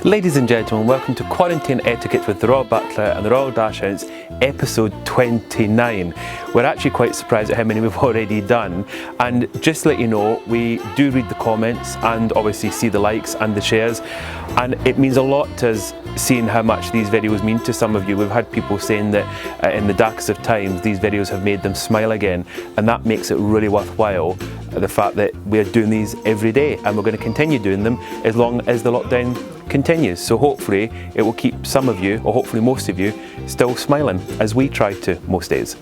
Ladies and gentlemen, welcome to Quarantine Etiquette with the Royal Butler and the Royal Dachshunds, episode 29. We're actually quite surprised at how many we've already done, and just to let you know, we do read the comments and obviously see the likes and the shares, and it means a lot to us seeing how much these videos mean to some of you. We've had people saying that in the darkest of times these videos have made them smile again, and that makes it really worthwhile, the fact that we're doing these every day and we're going to continue doing them as long as the lockdown continues. So hopefully it will keep some of you, or hopefully most of you, still smiling as we try to most days.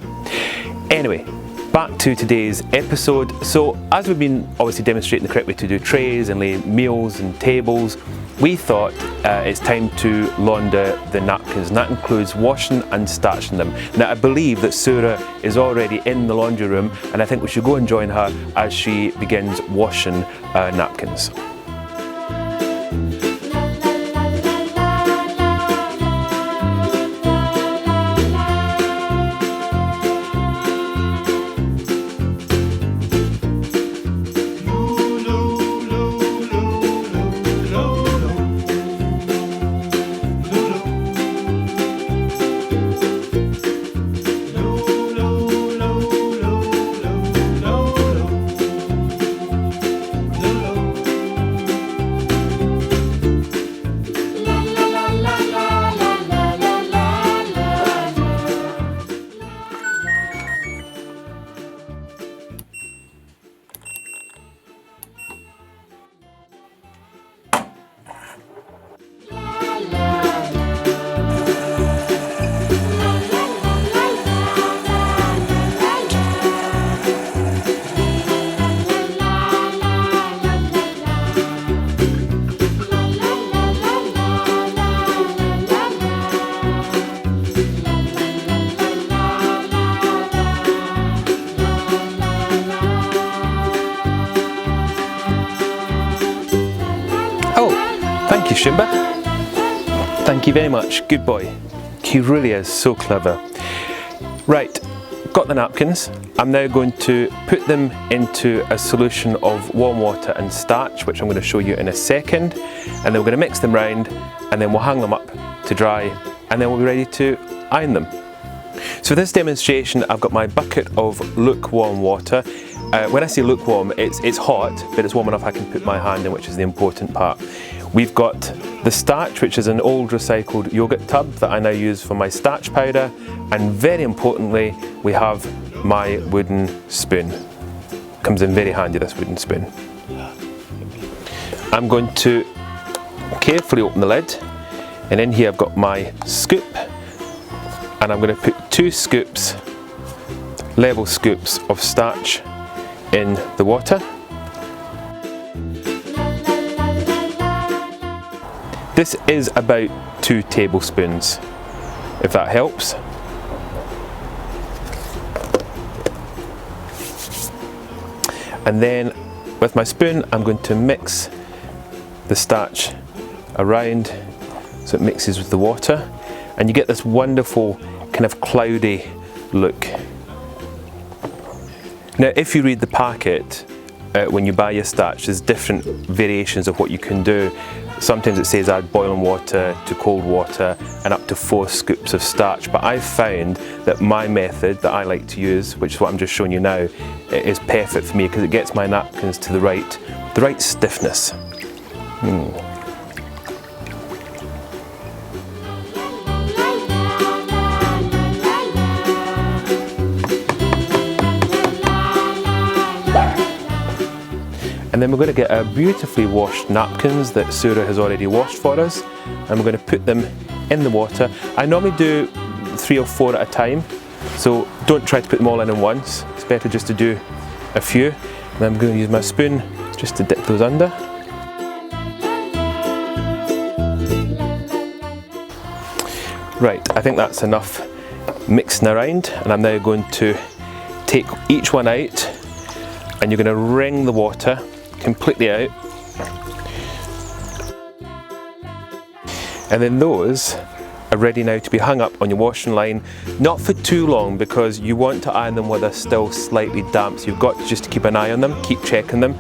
Anyway, back to today's episode. So as we've been obviously demonstrating the correct way to do trays and lay meals and tables, we thought it's time to launder the napkins, and that includes washing and starching them. Now I believe that Tsuro is already in the laundry room, and I think we should go and join her as she begins washing napkins. Thank you, Shumba. Thank you very much. Good boy. He really is so clever. Right, got the napkins. I'm now going to put them into a solution of warm water and starch, which I'm going to show you in a second. And then we're going to mix them round, and then we'll hang them up to dry, and then we'll be ready to iron them. So for this demonstration, I've got my bucket of lukewarm water. When I say lukewarm, it's hot, but it's warm enough I can put my hand in, which is the important part. We've got the starch, which is an old recycled yogurt tub that I now use for my starch powder, and very importantly, we have my wooden spoon. Comes in very handy, this wooden spoon. I'm going to carefully open the lid, and in here I've got my scoop, and I'm going to put 2 scoops, level scoops of starch in the water. This is about 2 tablespoons, if that helps. And then with my spoon, I'm going to mix the starch around so it mixes with the water, and you get this wonderful kind of cloudy look. Now, if you read the packet, when you buy your starch, there's different variations of what you can do. Sometimes it says add boiling water to cold water and up to 4 scoops of starch, but I've found that my method that I like to use, which is what I'm just showing you now, is perfect for me because it gets my napkins to the right stiffness. And then we're going to get our beautifully washed napkins that Tsuro has already washed for us, and we're going to put them in the water. I normally do 3 or 4 at a time, so don't try to put them all in once. It's better just to do a few. And I'm going to use my spoon just to dip those under. Right, I think that's enough mixing around, and I'm now going to take each one out, and you're going to wring the water completely out, and then those are ready now to be hung up on your washing line, not for too long because you want to iron them while they're still slightly damp, so you've got just to keep an eye on them, keep checking them.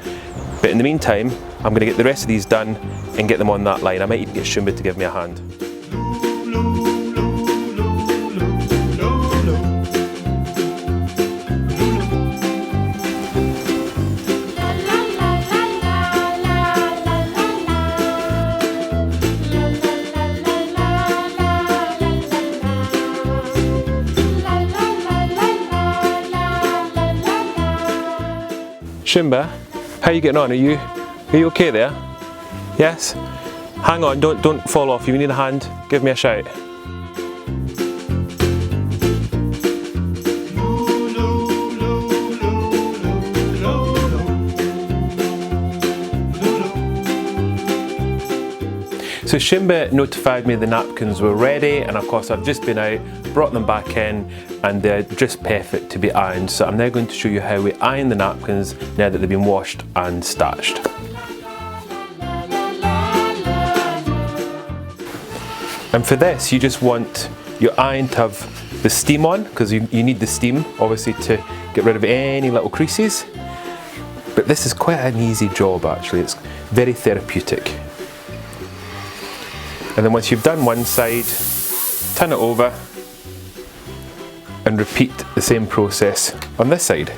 But in the meantime, I'm going to get the rest of these done and get them on that line. I might even get Shumba to give me a hand. Shumba, how are you getting on? Are you okay there? Yes? Hang on, don't fall off. If you need a hand, give me a shout. So Shumba notified me the napkins were ready, and of course I've just been out, brought them back in, and they're just perfect to be ironed. So I'm now going to show you how we iron the napkins now that they've been washed and starched. And for this, you just want your iron to have the steam on, because you need the steam obviously to get rid of any little creases. But this is quite an easy job actually, it's very therapeutic. And then once you've done one side, turn it over and repeat the same process on this side.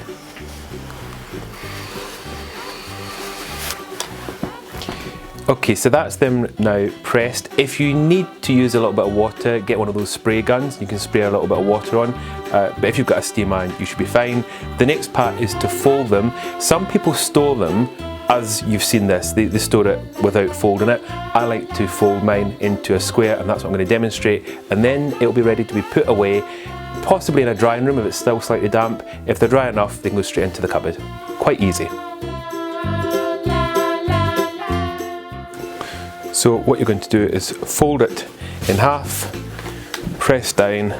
Okay, so that's them now pressed. If you need to use a little bit of water, get one of those spray guns. You can spray a little bit of water on, but if you've got a steam iron, you should be fine. The next part is to fold them. Some people store them, as you've seen this, they store it without folding it. I like to fold mine into a square, and that's what I'm going to demonstrate, and then it'll be ready to be put away, possibly in a drying room if it's still slightly damp. If they're dry enough, they can go straight into the cupboard. Quite easy. So what you're going to do is fold it in half, press down.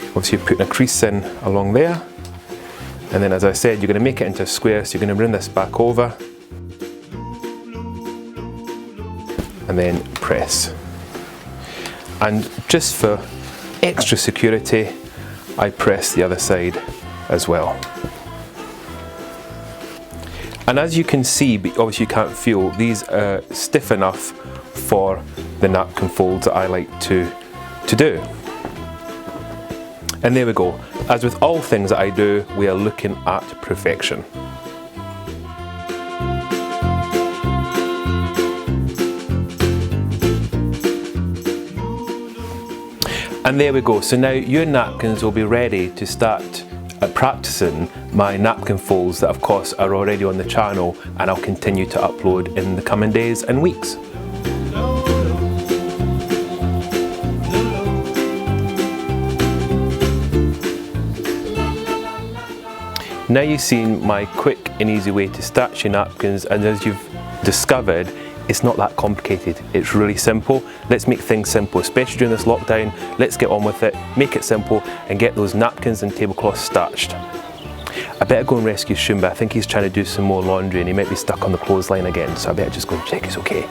Obviously you're putting a crease in along there. And then, as I said, you're going to make it into a square, so you're going to bring this back over and then press. And just for extra security, I press the other side as well. And as you can see, but obviously you can't feel, these are stiff enough for the napkin folds that I like to do. And there we go. As with all things that I do, we are looking at perfection. And there we go. So now your napkins will be ready to start practicing my napkin folds that of course are already on the channel, and I'll continue to upload in the coming days and weeks. Now you've seen my quick and easy way to starch your napkins, and as you've discovered, it's not that complicated. It's really simple. Let's make things simple, especially during this lockdown. Let's get on with it, make it simple, and get those napkins and tablecloths starched. I better go and rescue Shumba. I think he's trying to do some more laundry and he might be stuck on the clothesline again, so I better just go and check he's okay.